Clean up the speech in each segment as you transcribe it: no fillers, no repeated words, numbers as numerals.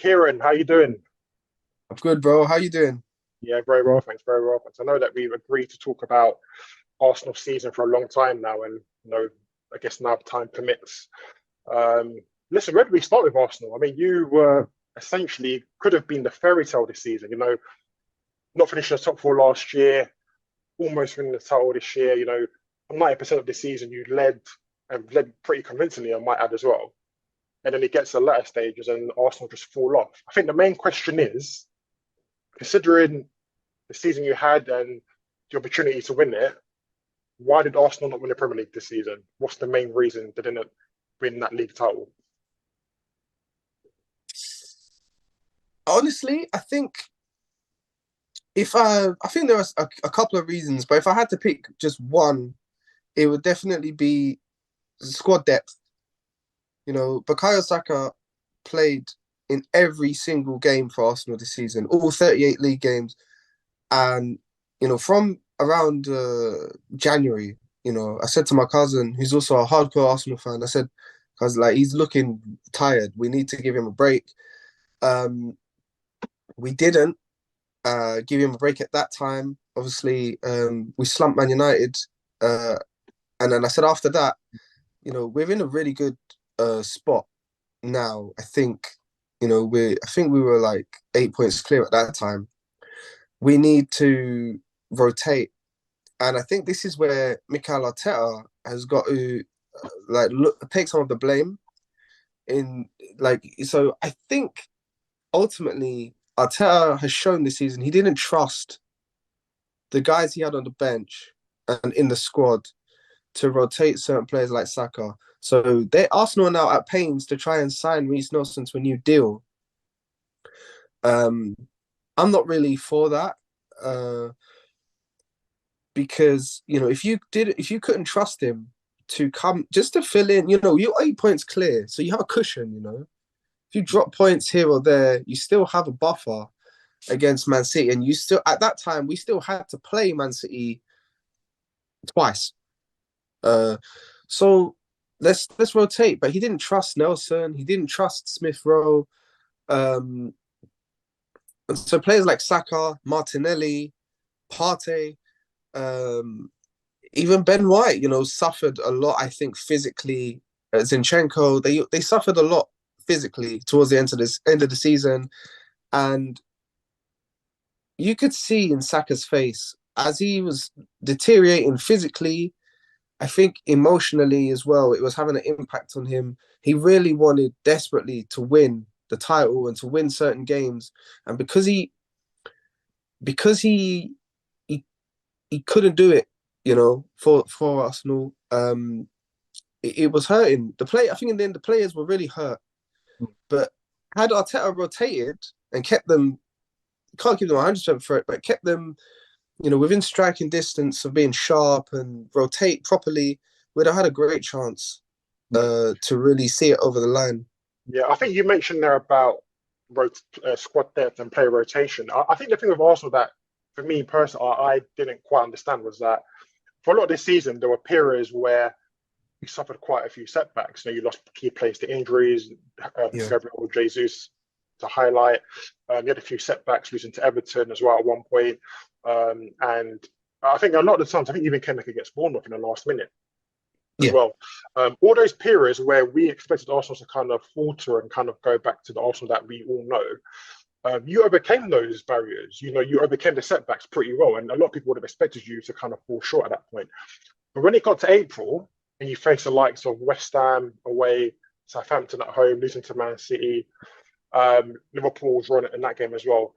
Kieran. How you doing? I'm good, bro. How you doing? Yeah, very well, thanks. Very well, thanks. I know that we've agreed to talk about Arsenal season for a long time now, and I guess now time permits. Um, Listen, where do we start with Arsenal? I mean, you were essentially could have been the fairy tale this season. Not finishing the top four last year, almost winning the title this year. 90% of the season you led and led pretty convincingly, I might add as well. And then it gets to the latter stages, and Arsenal just fall off. I think the main question is, considering the season you had and the opportunity to win it, why did Arsenal not win the Premier League this season? What's the main reason they didn't win that league title? Honestly, I think there are a couple of reasons, but if I had to pick just one, it would definitely be squad depth. Bukayo Saka played in every single game for Arsenal this season, all 38 league games, and from around January, I said to my cousin, who's also a hardcore Arsenal fan, I said, "Cause like he's looking tired. We need to give him a break." Um, we didn't give him a break at that time. Obviously, we slumped Man United, uh, and then I said after that, we're in a really good spot now. I think we were like 8 points clear at that time. We need to rotate, and I think this is where Mikel Arteta has got to take some of the blame in so I think ultimately Arteta has shown this season he didn't trust the guys he had on the bench and in the squad to rotate certain players like Saka. So they Arsenal are now at pains to try and sign Reece Nelson to a new deal. Um, I'm not really for that uh, because if you couldn't trust him to come just to fill in, you're 8 points clear, so you have a cushion. If you drop points here or there, you still have a buffer against Man City, and you still at that time we still had to play Man City twice. Uh, so let's rotate. But he didn't trust Nelson. He didn't trust Smith Rowe. Um, and so players like Saka, Martinelli, Partey, um, even Ben White, suffered a lot. I think physically, Zinchenko, they suffered a lot physically towards the end of the season, and you could see in Saka's face as he was deteriorating physically. I think emotionally as well, it was having an impact on him. He really wanted desperately to win the title and to win certain games, and because he, he couldn't do it, for Arsenal. It was hurting the play. I think in the end, the players were really hurt. But had Arteta rotated and kept them, can't keep them 100% for it, but kept them within striking distance of being sharp and rotate properly, we'd have had a great chance to really see it over the line. Yeah, I think you mentioned there about squad depth and player rotation. I think the thing with Arsenal that, for me personally, I didn't quite understand was that for a lot of this season, there were periods where we suffered quite a few setbacks. You lost key players to injuries, Yeah. Gabriel Jesus to highlight. You had a few setbacks losing to Everton as well at one point. And I think a lot of the times, I think even came back against Bournemouth in the last minute as Yeah. well. All those periods where we expected Arsenal to kind of falter and kind of go back to the Arsenal that we all know, you overcame those barriers. You overcame the setbacks pretty well, and a lot of people would have expected you to kind of fall short at that point. But when it got to April, and you face the likes of West Ham away, Southampton at home, losing to Man City, Liverpool's run in that game as well.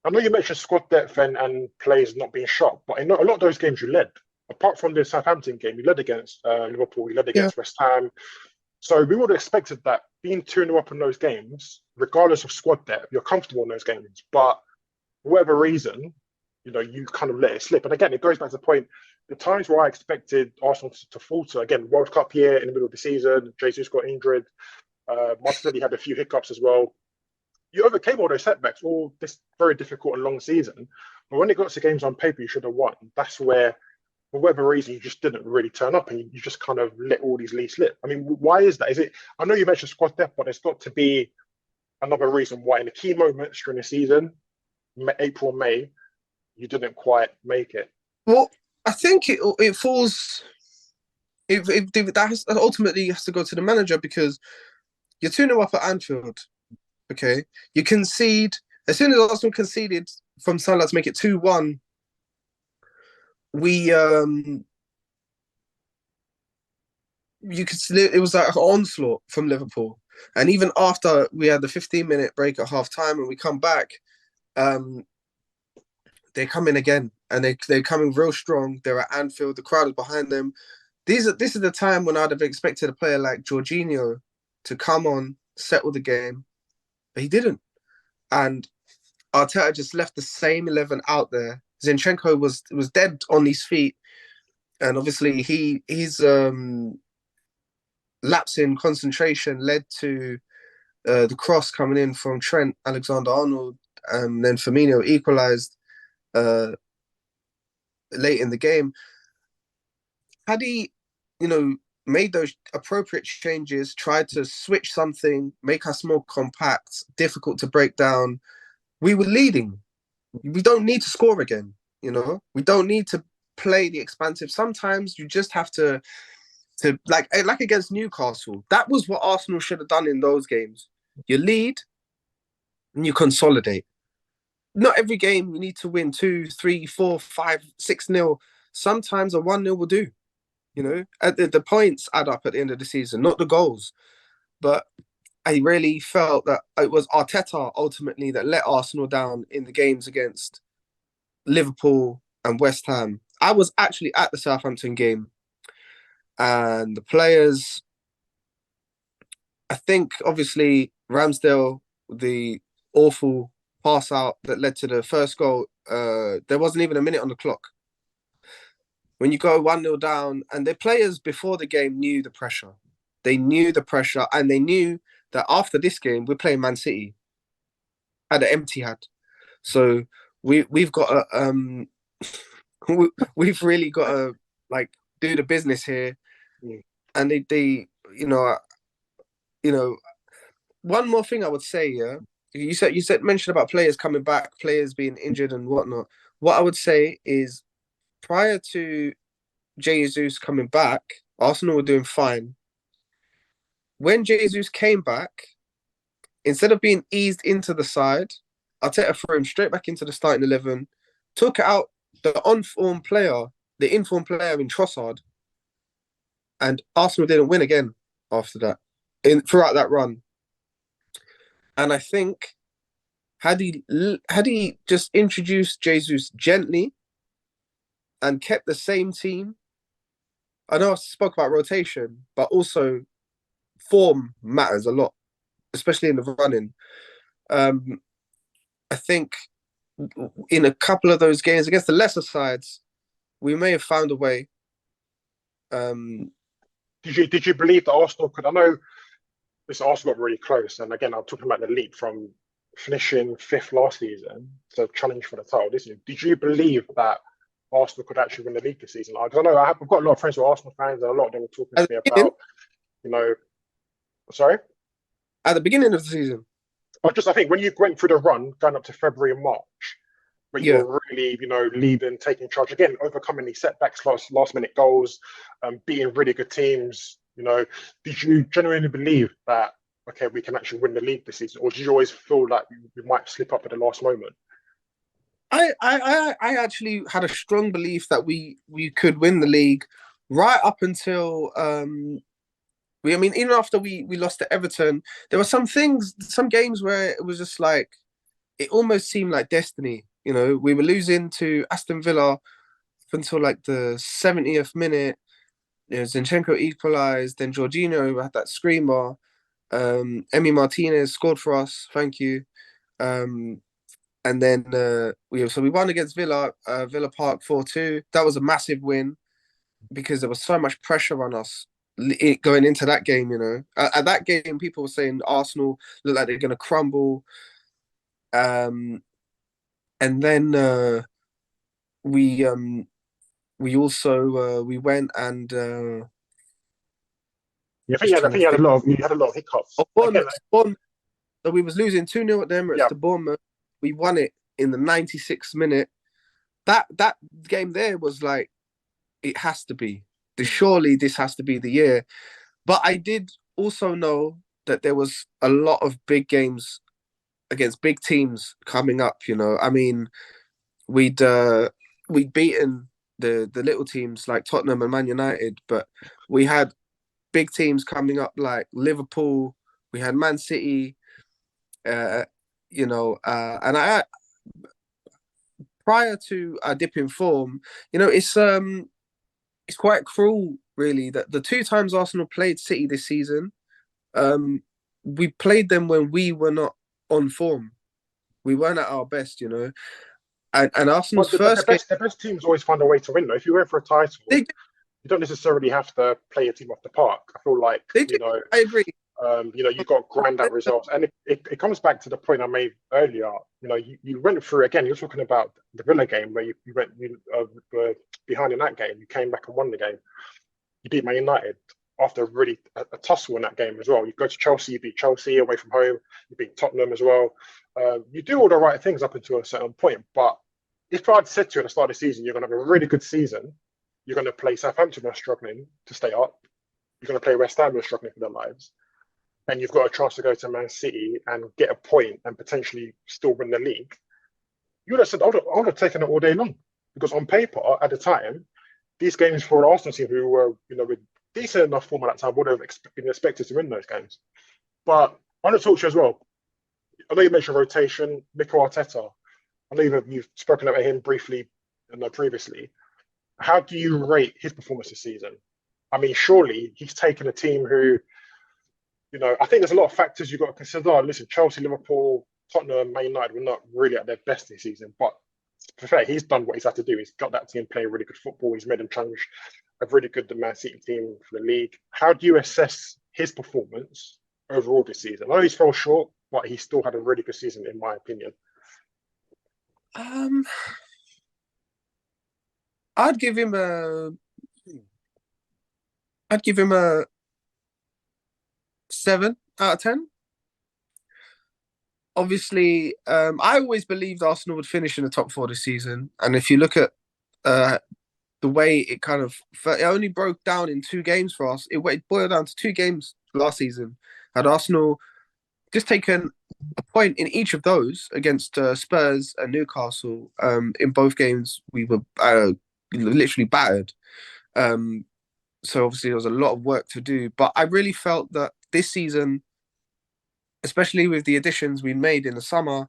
I know you mentioned squad depth and players not being sharp, but in a lot of those games you led. Apart from the Southampton game, you led against Liverpool, you led Yeah. against West Ham. So we would have expected that being 2-0 up in those games, regardless of squad depth, you're comfortable in those games. But for whatever reason, you kind of let it slip. And again, it goes back to the point, the times where I expected Arsenal to falter, again, World Cup year in the middle of the season, Jesus got injured, Martinelli had a few hiccups as well. You overcame all those setbacks, all this very difficult and long season. But when it got to games on paper you should have won, that's where, for whatever reason, you just didn't really turn up and you just kind of let all these leads slip. I mean, why is that? Is it, I know you mentioned squad depth, but it's got to be another reason why in the key moments during the season, April, May, you didn't quite make it. Well, I think it falls. That ultimately has to go to the manager because you're 2-0 up at Anfield. Okay, you concede as soon as Arsenal conceded from Sunderland to make it 2-1. We you could see it was like an onslaught from Liverpool, and even after we had the 15-minute break at half time and we come back, they come in again and they're coming real strong. They're at Anfield, the crowd is behind them. This is the time when I'd have expected a player like Jorginho to come on, settle the game, but he didn't. And Arteta just left the same 11 out there. Zinchenko was dead on his feet, and obviously he's lapse in concentration led to the cross coming in from Trent Alexander-Arnold, and then Firmino equalised late in the game. Had he, made those appropriate changes, tried to switch something, make us more compact, difficult to break down, we were leading. We don't need to score again, We don't need to play the expansive. Sometimes you just have to like against Newcastle. That was what Arsenal should have done in those games. You lead and you consolidate. Not every game you need to win 2, 3, 4, 5, 6-0. Sometimes a 1-0 will do. The points add up at the end of the season, not the goals. But I really felt that it was Arteta ultimately that let Arsenal down in the games against Liverpool and West Ham. I was actually at the Southampton game, and the players, I think obviously Ramsdale, the awful pass out that led to the first goal, there wasn't even a minute on the clock. When you go 1-0 down, and the players before the game knew the pressure. They knew the pressure, and they knew that after this game, we're playing Man City at an empty hat. So we've got to we've really got to do the business here. And they one more thing I would say, yeah. You said mentioned about players coming back, players being injured and whatnot. What I would say is, prior to Jesus coming back, Arsenal were doing fine. When Jesus came back, instead of being eased into the side, Arteta threw him straight back into the starting 11, took out the informed player in Trossard, and Arsenal didn't win again after that, throughout that run. And I think had he just introduced Jesus gently and kept the same team, I know I spoke about rotation, but also form matters a lot, especially in the running. I think in a couple of those games against the lesser sides, we may have found a way. Did you believe that Arsenal could? I know this Arsenal got really close, and again, I'm talking about the leap from finishing 5th last season to challenge for the title this year. Did you believe that Arsenal could actually win the league this season? I don't know. I've got a lot of friends who are Arsenal fans, and a lot of them were talking to me about, Sorry? At the beginning of the season. I think when you went through the run, going up to February and March, but you were really, leading, taking charge again, overcoming these setbacks, last minute goals, beating really good teams. Did you genuinely believe that we can actually win the league this season, or did you always feel like we might slip up at the last moment? I actually had a strong belief that we could win the league right up until even after we lost to Everton. There were some games where it was just like it almost seemed like destiny. We were losing to Aston Villa up until like the 70th minute. Zinchenko equalised, then Jorginho had that screamer. Emi Martinez scored for us. Thank you. And then we won against Villa Park 4-2. That was a massive win because there was so much pressure on us going into that game. At that game, people were saying Arsenal look like they're going to crumble. And then we also we went and I think you had a lot of hiccups. we was losing 2-0 at the Emirates Yeah. to Bournemouth. We won it in the 96th minute. That game there was like, it has to be. Surely this has to be the year. But I did also know that there was a lot of big games against big teams coming up. I mean, we'd beaten the little teams like Tottenham and Man United, but we had big teams coming up like Liverpool. We had Man City. And I prior to our dip in form, it's quite cruel, really, that the two times Arsenal played City this season, we played them when we were not on form. We weren't at our best. And Arsenal's But the first game, best teams always find a way to win. Though. If you win for a title, they you don't necessarily have to play a team off the park. I feel like they do. I agree. you've got to grind out results, and it comes back to the point I made earlier. You went through again. You're talking about the Villa game where you were behind in that game. You came back and won the game. You beat Man United after really a tussle in that game as well. You go to Chelsea, you beat Chelsea away from home. You beat Tottenham as well. You do all the right things up until a certain point, but if I'd said to you at the start of the season, you're going to have a really good season, you're going to play Southampton, who are struggling to stay up. You're going to play West Ham, who are struggling for their lives. And you've got a chance to go to Man City and get a point and potentially still win the league. You would have said, I would have taken it all day long. Because on paper, at the time, these games for an Arsenal team who were, with decent enough form at that time would have been expected to win those games. But I want to talk to you as well. I know you mentioned rotation, Mikel Arteta. I know you've spoken about him briefly previously. How do you rate his performance this season? I mean, surely he's taken a team who, I think there's a lot of factors you've got to consider. Listen, Chelsea, Liverpool, Tottenham, Man United were not really at their best this season. But to be fair, he's done what he's had to do. He's got that team playing really good football. He's made them challenge a really good Man City team for the league. How do you assess his performance overall this season? I know he's fell short, but he still had a really good season, in my opinion. I'd give him a 7 out of 10. Obviously, I always believed Arsenal would finish in the top four this season, and if you look at the way it it only broke down in 2 games for us. It boiled down to 2 games last season. Had Arsenal just taken a point in each of those against Spurs and Newcastle, in both games we were literally battered. So obviously there was a lot of work to do, but I really felt that this season, especially with the additions we made in the summer,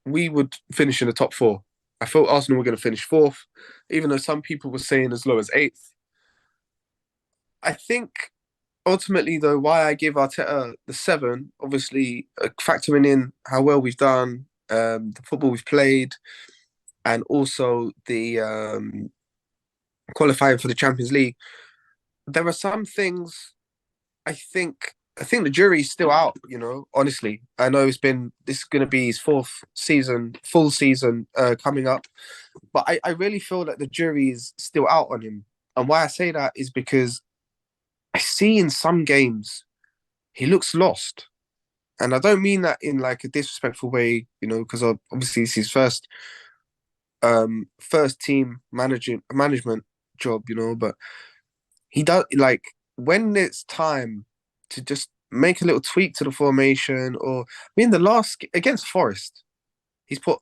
we would finish in the top four. I thought Arsenal were going to finish fourth, even though some people were saying as low as eighth. I think ultimately, though, why I give Arteta the 7, obviously factoring in how well we've done, the football we've played, and also the qualifying for the Champions League. There are some things I think the jury's still out, honestly. I know this is going to be his full season coming up, but I really feel that the jury is still out on him. And why I say that is because I see in some games he looks lost. And I don't mean that in like a disrespectful way, because obviously it's his first team management job, but he does, like, when it's time to just make a little tweak to the formation, or I mean the last against Forest, he's put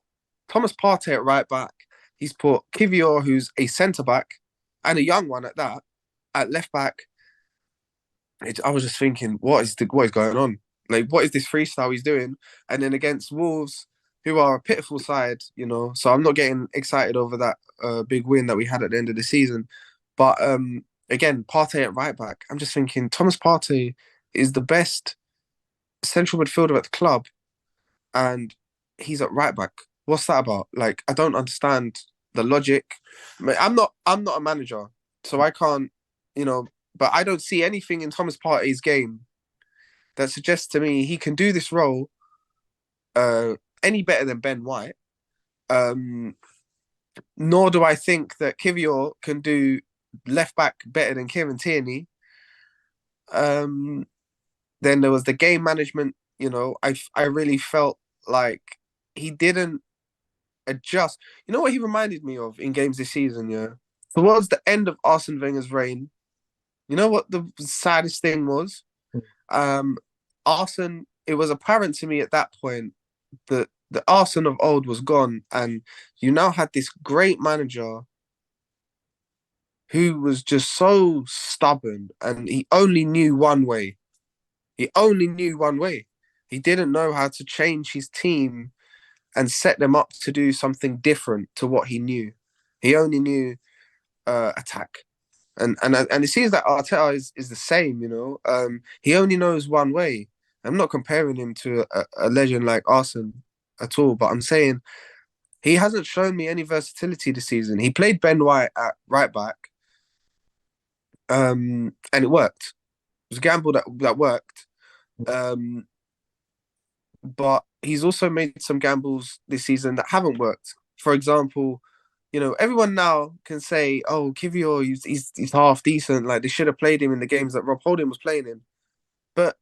Thomas Partey at right back, he's put Kivior, who's a centre back and a young one at that, at left back. I was just thinking, what is going on? Like, what is this freestyle he's doing? And then against Wolves, who are a pitiful side, so I'm not getting excited over that big win that we had at the end of the season. But again, Partey at right back, I'm just thinking Thomas Partey is the best central midfielder at the club, and he's at right back. What's that about? Like, I don't understand the logic. I'm not a manager, so I can't, but I don't see anything in Thomas Partey's game that suggests to me he can do this role any better than Ben White. Nor do I think that Kivior can do left back better than Kieran Tierney. Then there was the game management. I really felt like he didn't adjust. You know what he reminded me of in games this season? Yeah, towards the end of Arsene Wenger's reign, you know what the saddest thing was? Um, Arsene. It was apparent to me at that point that the Arsene of old was gone, and you now had this great manager who was just so stubborn, and he only knew one way. He only knew one way. He didn't know how to change his team and set them up to do something different to what he knew. He only knew attack. And it seems that Arteta is the same, He only knows one way. I'm not comparing him to a legend like Arsene at all, but I'm saying he hasn't shown me any versatility this season. He played Ben White at right back, and it worked. It was a gamble that worked. Um, but he's also made some gambles this season that haven't worked. For example, everyone now can say, "Oh, Kivior, he's half decent. Like they should have played him in the games that Rob Holding was playing in." But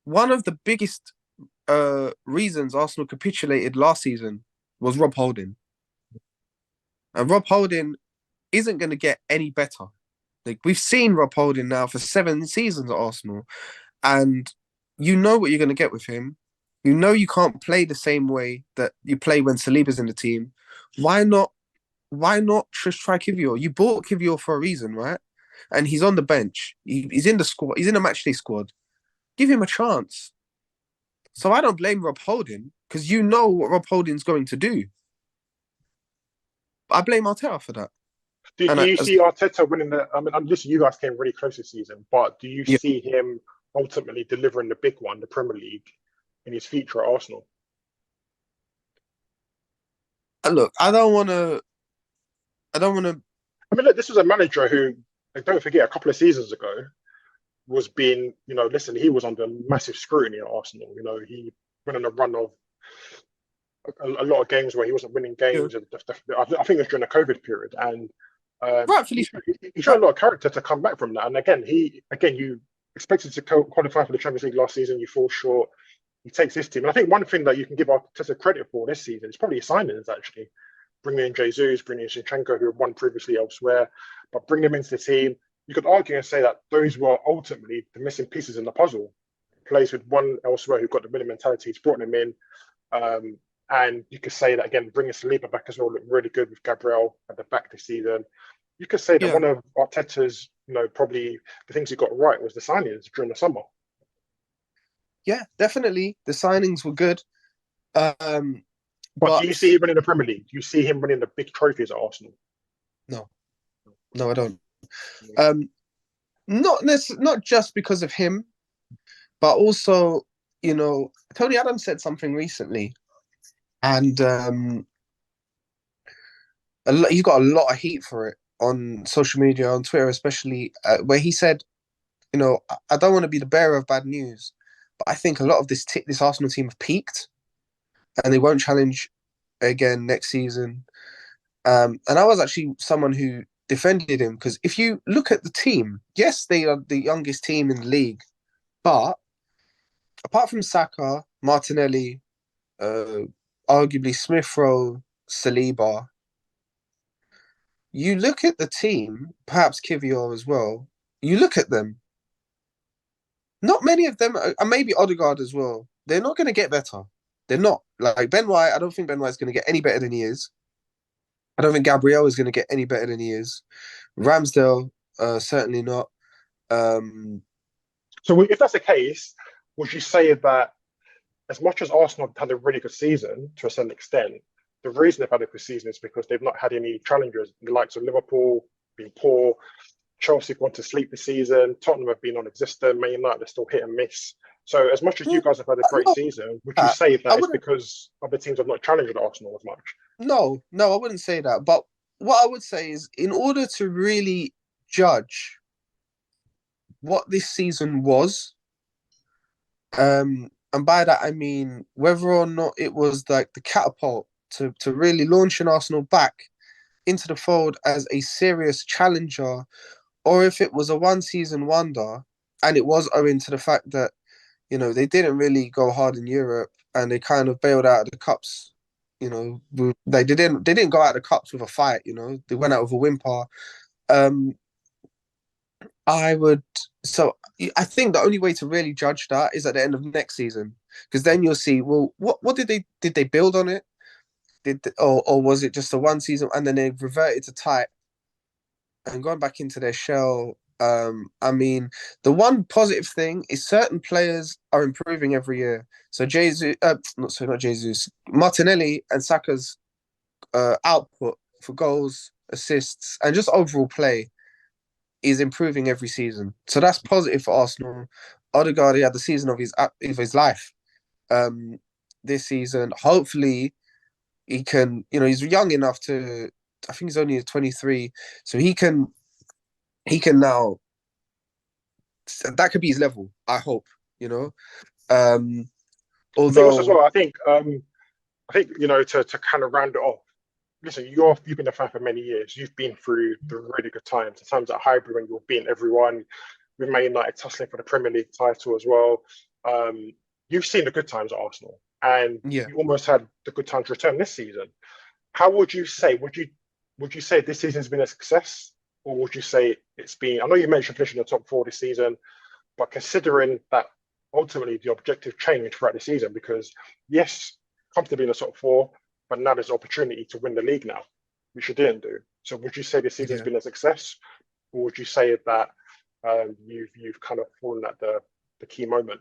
one of the biggest reasons Arsenal capitulated last season was Rob Holding, and Rob Holding isn't going to get any better. Like we've seen Rob Holding now for 7 seasons at Arsenal, and you know what you're going to get with him. You know you can't play the same way that you play when Saliba's in the team. Why not? Why not just try Kivior? You bought Kivior for a reason, right? And he's on the bench. He's in the squad. He's in a matchday squad. Give him a chance. So I don't blame Rob Holding because you know what Rob Holding's going to do. I blame Arteta for that. Do you see Arteta winning the? I mean, listen, you guys came really close this season, but do you Yeah. see him ultimately delivering the big one, the Premier League, in his future at Arsenal? Look, I don't want to. I don't want to. I mean, look, this was a manager who, like, don't forget, a couple of seasons ago was being, listen, he was under massive scrutiny at Arsenal. He went on a run of a lot of games where he wasn't winning Yeah. games. And I think it was during the COVID period, and Rightfully he, so. he showed a lot of character to come back from that. And again, you expected to qualify for the Champions League last season, you fall short. He takes this team, and I think one thing that you can give Arteta credit for this season is probably his signings. Actually, bringing in Jesus, bringing in Zinchenko, who had won previously elsewhere, but bring them into the team. You could argue and say that those were ultimately the missing pieces in the puzzle. Players with one elsewhere who got the winning mentality, he's brought them in. And you could say that again, bringing Saliba back as well looked really good with Gabriel at the back this season. You could say that Yeah. one of Arteta's, probably the things he got right was the signings during the summer. Yeah, definitely. The signings were good. But But do you see him winning the Premier League? Do you see him winning the big trophies at Arsenal? no, I don't. Not just because of him, but also, Tony Adams said something recently, and he's got a lot of heat for it on social media, on Twitter especially, where he said, I don't want to be the bearer of bad news, but I think a lot of this Arsenal team have peaked, and they won't challenge again next season. And I was actually someone who defended him because if you look at the team, yes, they are the youngest team in the league, but apart from Saka, Martinelli, arguably Smith Rowe, Saliba, you look at the team, perhaps Kivior as well. You look at them. Not many of them, and maybe Odegaard as well. They're not going to get better. They're not. Like Ben White, I don't think Ben White's going to get any better than he is. I don't think Gabriel is going to get any better than he is. Ramsdale, certainly not. So if that's the case, would you say that as much as Arsenal had a really good season to a certain extent, the reason they've had a good season is because they've not had any challengers. The likes of Liverpool being poor, Chelsea gone to sleep this season, Tottenham have been non-existent, Man United are still hit and miss. So as much as you guys have had a great season, would you say that it's because other teams have not challenged Arsenal as much? No, I wouldn't say that. But what I would say is, in order to really judge what this season was, and by that I mean whether or not it was like the catapult to really launching Arsenal back into the fold as a serious challenger, or if it was a one season wonder, and it was owing to the fact that They didn't really go hard in Europe, and they kind of bailed out of the cups. They didn't go out of the cups with a fight. They went out with a whimper. Um, I would. So I think the only way to really judge that is at the end of next season, because then you'll see. Well, what did they build on it? Or was it just a one season and then they reverted to type and going back into their shell? I mean, the one positive thing is certain players are improving every year. So Jesus, not Jesus, Martinelli and Saka's output for goals, assists, and just overall play is improving every season. So that's positive for Arsenal. Odegaard he had the season of his life this season. Hopefully, he can. He's young enough to. I think he's only 23, so he can now. That could be his level. I hope. You know. Um, I think also as although, well, I think to kind of round it off. Listen, you've been a fan for many years. You've been through the really good times, the times at Highbury when you're beating everyone, with Man United tussling for the Premier League title as well. Um, you've seen the good times at Arsenal, and yeah, you almost had the good times return this season. How would you say? Would you say this season's been a success, or would you say it's been? I know you mentioned finishing the top four this season, but considering that ultimately the objective changed throughout the season, because yes, comfortably in the top four, but now there's opportunity to win the league now, which you didn't do. So would you say this season's yeah. been a success, or would you say that you've kind of fallen at the key moment?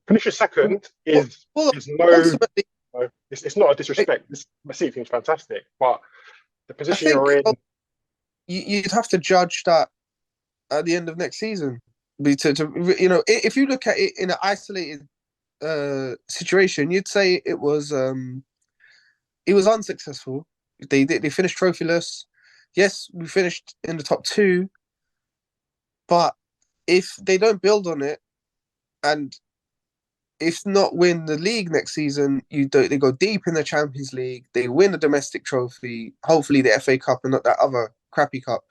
Finishing second Well, is well, is ultimately, it's not a disrespect. This Messi team's fantastic, but the I position think you're in, you'd have to judge that at the end of next season. If you look at it in an isolated situation, you'd say it was unsuccessful. They finished trophyless. Yes, we finished in the top two, but if they don't build on it and if not win the league next season, they go deep in the Champions League. They win the domestic trophy, hopefully the FA Cup and not that other crappy cup.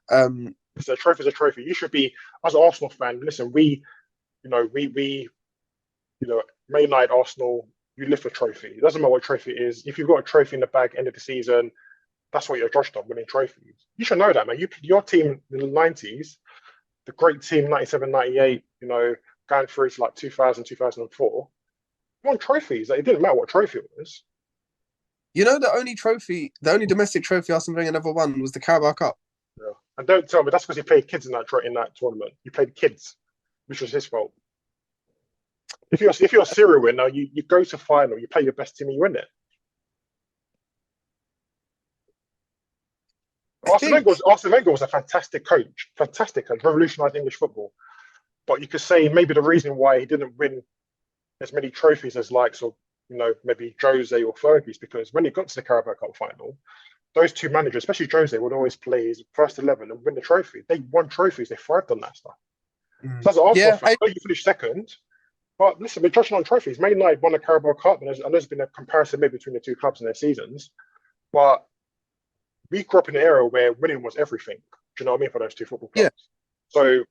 it's a trophy is a trophy. You should be, as an Arsenal fan, listen, we Man United, Arsenal, you lift a trophy. It doesn't matter what trophy it is. If you've got a trophy in the bag end of the season, that's what you're judged on, winning trophies. You should know that, man. Your team in the 90s, the great team, 97, 98, going through to like 2000, 2004, won trophies. Like, it didn't matter what trophy it was. The only domestic trophy Arsene Wenger never won was the Carabao Cup. Yeah. And don't tell me that's because he played kids in that tournament. He played kids, which was his fault. If you're a serial winner, you go to final, you play your best team, and you win it. I think, Arsene Wenger was a fantastic coach, revolutionised English football. But you could say maybe the reason why he didn't win as many trophies as likes of maybe Jose or Fergie's, because when he got to the Carabao Cup final, those two managers, especially Jose, would always play his first 11 and win the trophy. They won trophies. They thrived on that stuff. So as an Arsenal yeah, fan, I know you finished second, but listen, we're judging on trophies. Man United won the Carabao Cup, and there's been a comparison maybe between the two clubs in their seasons. But we grew up in an era where winning was everything. Do you know what I mean, for those two football yeah. clubs? So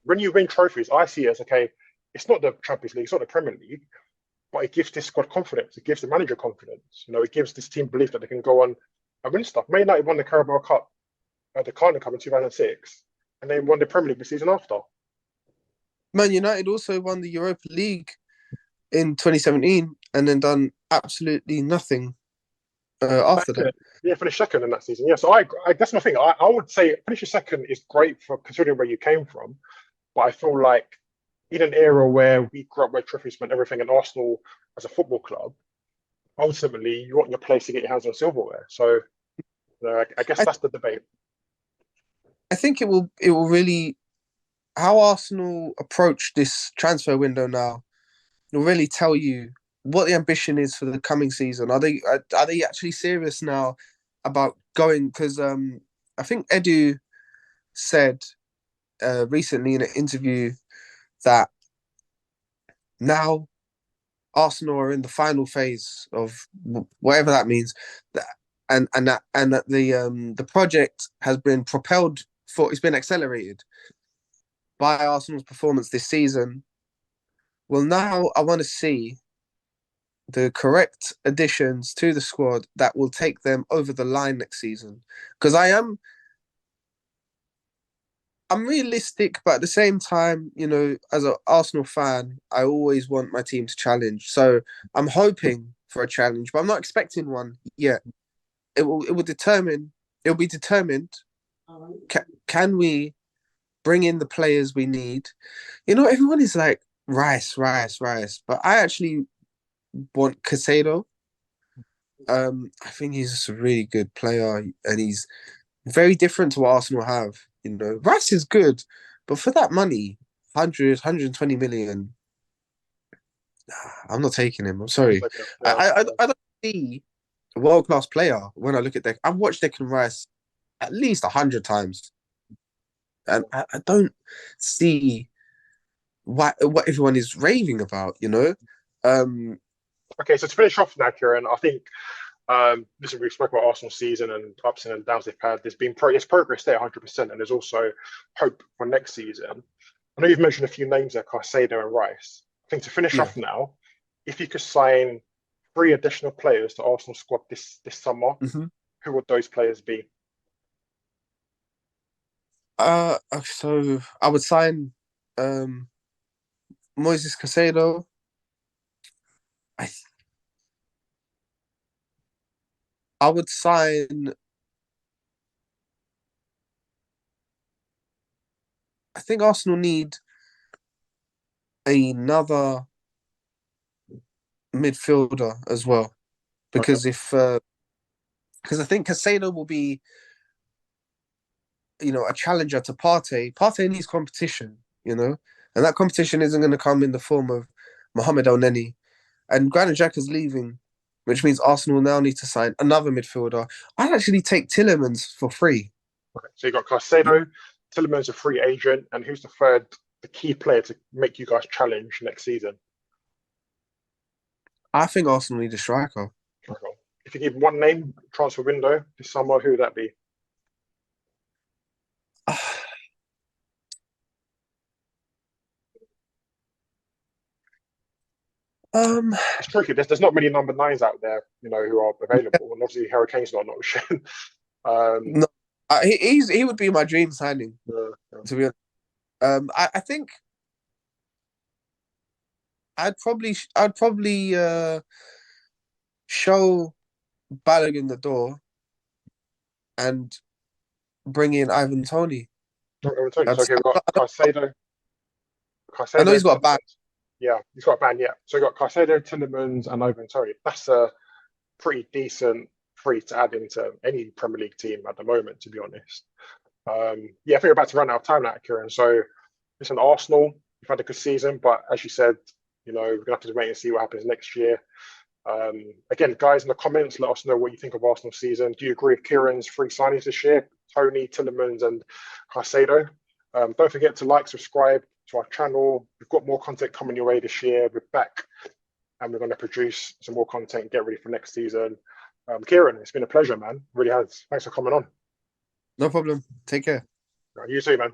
when you win trophies, I see it as, okay, it's not the Champions League, it's not the Premier League, but it gives this squad confidence. It gives the manager confidence. It gives this team belief that they can go on and win stuff. Man United won the Carabao Cup, the Carling Cup in 2006, and then won the Premier League the season after. Man United also won the Europa League in 2017 and then done absolutely nothing after that. Yeah, finished second in that season. Yeah, so that's my thing. I would say finishing second is great for considering where you came from, but I feel like in an era where we grew up where trophies meant everything, and Arsenal as a football club, ultimately you want your place to get your hands on silverware. So I guess I, that's the debate. I think it will really how Arsenal approach this transfer window now will really tell you what the ambition is for the coming season. Are they actually serious now about going? Because I think Edu said recently in an interview that now Arsenal are in the final phase of whatever that means, and that the project has been propelled for it's been accelerated. by Arsenal's performance this season. Well, now I want to see the correct additions to the squad that will take them over the line next season. Because I'm realistic, but at the same time, as an Arsenal fan, I always want my team to challenge. So I'm hoping for a challenge, but I'm not expecting one yet. It will be determined. Can we bring in the players we need? Everyone is like Rice, Rice, Rice, but I actually want Casado. I think he's just a really good player, and he's very different to what Arsenal have. Rice is good, but for that money, 120 million, I'm not taking him. I'm sorry. I don't see a world class player when I look at I've watched Declan Rice at least 100 times, and I don't see what everyone is raving about. Okay, so to finish off now, Kieran, I think listen, we've spoken about Arsenal season and ups and downs they've had. There's progress there, 100%, and there's also hope for next season. I know you've mentioned a few names there, Caicedo and Rice. I think to finish off now, if you could sign 3 additional players to Arsenal squad this summer, who would those players be? So I would sign Moises Caicedo. I would sign. I think Arsenal need another midfielder as well, because because I think Caicedo will be, a challenger to Partey. Partey needs competition, and that competition isn't going to come in the form of Mohamed Elneny, and Granit Xhaka's leaving, which means Arsenal now need to sign another midfielder. I'd actually take Tielemans for free. Okay, so you got Caicedo, Tielemans a free agent, and who's the key player to make you guys challenge next season? I think Arsenal need a striker. Okay. If you give one name, transfer window this summer, who would that be? It's tricky. There's not many number 9s out there, who are available, and obviously Harry Kane's not an option. No, he would be my dream signing. To be honest, I think I'd probably show Balogun the door and bring in Ivan Toney. Okay, we've got Caicedo. I know he's got a ban. Yeah, he's got a ban. Yeah, so you got Caicedo, Tielemans, and Ivan Toney. That's a pretty decent free to add into any Premier League team at the moment, to be honest. Yeah, I think we're about to run out of time now, Kieran. So, listen, Arsenal, you've had a good season, but as you said, we're gonna have to wait and see what happens next year. Again, guys, in the comments, let us know what you think of Arsenal's season. Do you agree with Kieran's 3 signings this year? Toney, Tielemans, and Caicedo. Don't forget to like, subscribe to our channel. We've got more content coming your way this year. We're back and we're going to produce some more content and get ready for next season. Kieran, it's been a pleasure, man. Really has. Thanks for coming on. No problem. Take care. You too, man.